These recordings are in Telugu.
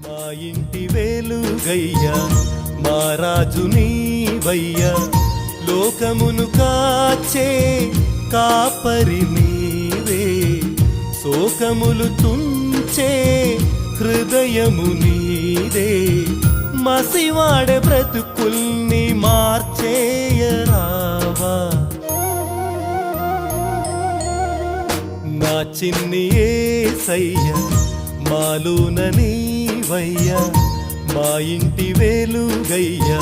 మా ఇంటి వెలుగయ్యా మా రాజు నీవయ్యా లోకమును కాచే కాపరి నీవే శోకములు తుంచే హృదయము నీదే మసివాడే బ్రతుకుల్ని మార్చేయరావా నా చిన్ని యేసయ్యా మాలోన నీవయ్యా మా ఇంటి వెలుగయ్యా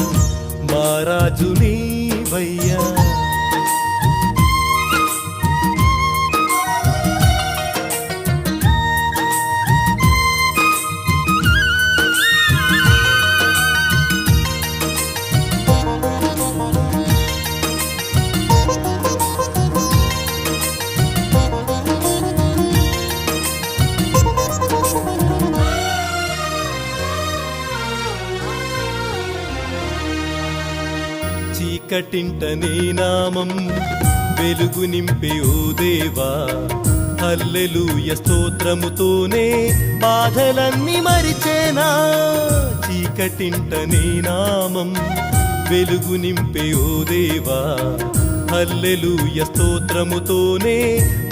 మా రాజు నీవయ్యా చీకటింట నీ నామం వెలుగు నింపే ఓ దేవా హల్లెలూయ స్తోత్రముతోనే బాధలన్నీ మరిచేనా చీకటింట నీ నామం వెలుగు నింపే ఓ దేవా హల్లెలూయ స్తోత్రముతోనే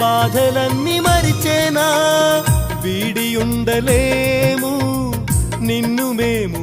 బాధలన్నీ మరిచేనా వీడి ఉండలేము నిన్ను మేము